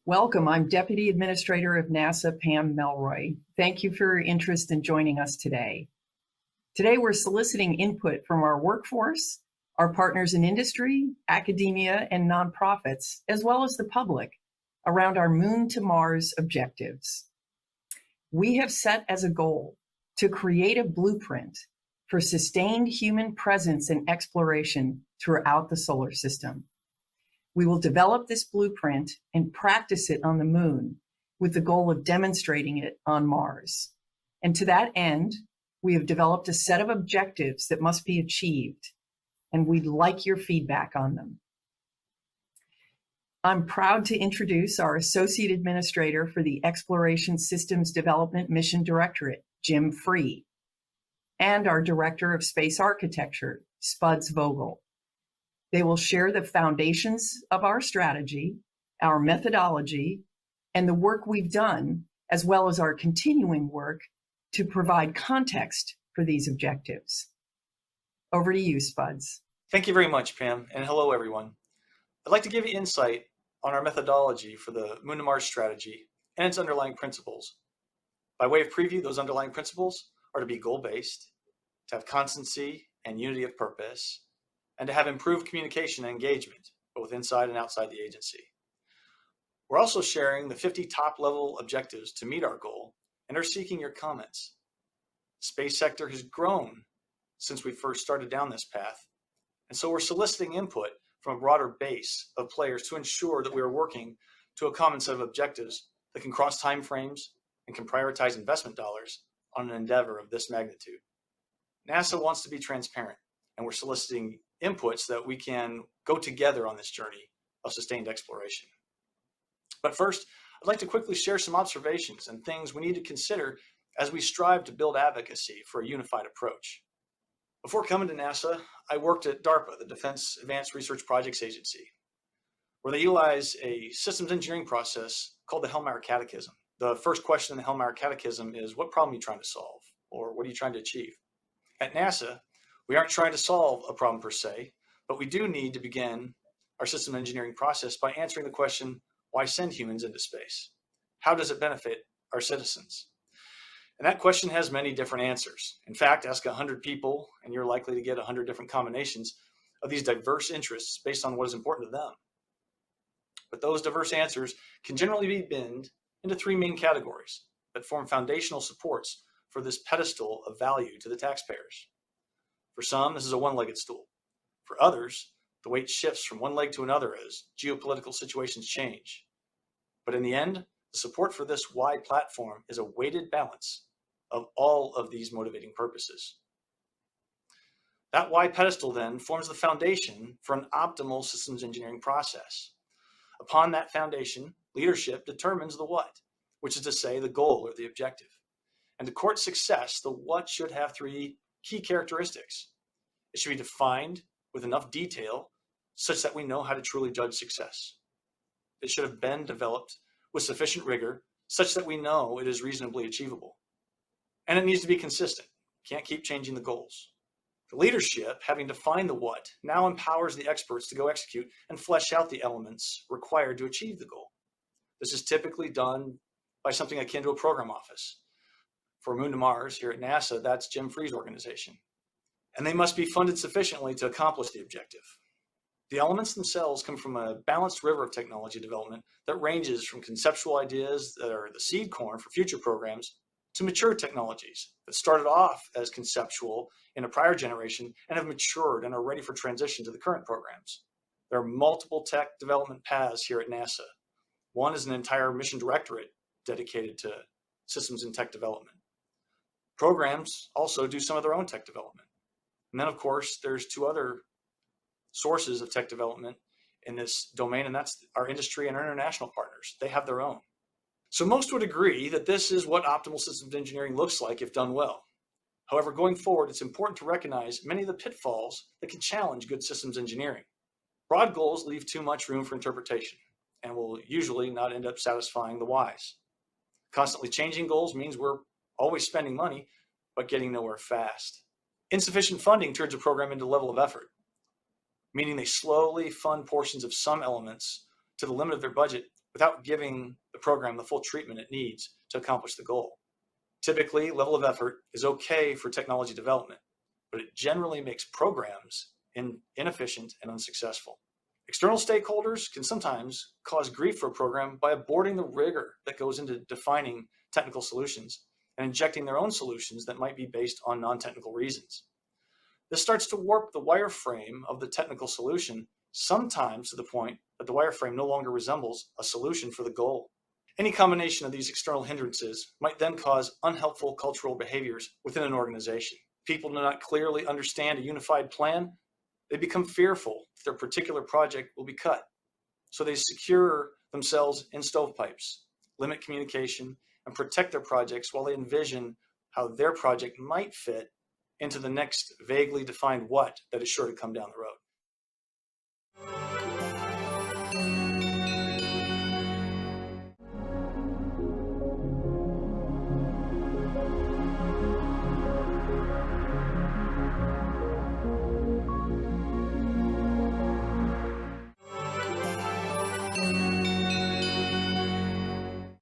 Welcome. I'm Deputy Administrator of NASA, Pam Melroy. Thank you for your interest in joining us today. Today, we're soliciting input from our workforce, our partners in industry, academia, and nonprofits, as well as the public, around our Moon to Mars objectives. We have set as a goal to create a blueprint for sustained human presence and exploration throughout the solar system. We will develop this blueprint and practice it on the Moon with the goal of demonstrating it on Mars. And to that end, we have developed a set of objectives that must be achieved, and we'd like your feedback on them. I'm proud to introduce our Associate Administrator for the Exploration Systems Development Mission Directorate, Jim Free, and our Director of Space Architecture, Spuds Vogel. They will share the foundations of our strategy, our methodology, and the work we've done, as well as our continuing work to provide context for these objectives. Over to you, Spuds. Thank you very much, Pam, and hello, everyone. I'd like to give you insight on our methodology for the Moon to Mars strategy and its underlying principles. By way of preview, those underlying principles are to be goal-based, to have constancy and unity of purpose, and to have improved communication and engagement, both inside and outside the agency. We're also sharing the 50 top-level objectives to meet our goal and are seeking your comments. The space sector has grown since we first started down this path, and so we're soliciting input from a broader base of players to ensure that we are working to a common set of objectives that can cross timeframes and can prioritize investment dollars on an endeavor of this magnitude. NASA wants to be transparent, and we're soliciting inputs that we can go together on this journey of sustained exploration. But first, I'd like to quickly share some observations and things we need to consider as we strive to build advocacy for a unified approach. Before coming to NASA, I worked at DARPA, the Defense Advanced Research Projects Agency, where they utilize a systems engineering process called the Hellmire Catechism. The first question in the Hellmire Catechism is, what problem are you trying to solve? Or what are you trying to achieve? At NASA, we aren't trying to solve a problem per se, but we do need to begin our system engineering process by answering the question, why send humans into space? How does it benefit our citizens? And that question has many different answers. In fact, ask 100 people and you're likely to get 100 different combinations of these diverse interests based on what is important to them. But those diverse answers can generally be binned into three main categories that form foundational supports for this pedestal of value to the taxpayers. For some, this is a one-legged stool. For others, the weight shifts from one leg to another as geopolitical situations change. But in the end, the support for this wide platform is a weighted balance of all of these motivating purposes. That wide pedestal then forms the foundation for an optimal systems engineering process. Upon that foundation, leadership determines the what, which is to say the goal or the objective. And to court success, the what should have three key characteristics. It should be defined with enough detail such that we know how to truly judge success. It should have been developed with sufficient rigor such that we know it is reasonably achievable. And it needs to be consistent. Can't keep changing the goals. The leadership, having defined the what, now empowers the experts to go execute and flesh out the elements required to achieve the goal. This is typically done by something akin to a program office. For Moon to Mars here at NASA, that's Jim Free's organization. And they must be funded sufficiently to accomplish the objective. The elements themselves come from a balanced river of technology development that ranges from conceptual ideas that are the seed corn for future programs to mature technologies that started off as conceptual in a prior generation and have matured and are ready for transition to the current programs. There are multiple tech development paths here at NASA. One is an entire mission directorate dedicated to systems and tech development. Programs also do some of their own tech development. And then, of course, there's two other sources of tech development in this domain, and that's our industry and our international partners. They have their own. So most would agree that this is what optimal systems engineering looks like if done well. However, going forward, it's important to recognize many of the pitfalls that can challenge good systems engineering. Broad goals leave too much room for interpretation and will usually not end up satisfying the whys. Constantly changing goals means we're always spending money, but getting nowhere fast. Insufficient funding turns a program into level of effort, meaning they slowly fund portions of some elements to the limit of their budget without giving the program the full treatment it needs to accomplish the goal. Typically, level of effort is okay for technology development, but it generally makes programs inefficient and unsuccessful. External stakeholders can sometimes cause grief for a program by aborting the rigor that goes into defining technical solutions and injecting their own solutions that might be based on non-technical reasons. This starts to warp the wireframe of the technical solution, sometimes to the point that the wireframe no longer resembles a solution for the goal. Any combination of these external hindrances might then cause unhelpful cultural behaviors within an organization. People do not clearly understand a unified plan. They become fearful that their particular project will be cut. So they secure themselves in stovepipes, limit communication, and protect their projects while they envision how their project might fit into the next vaguely defined what that is sure to come down the road.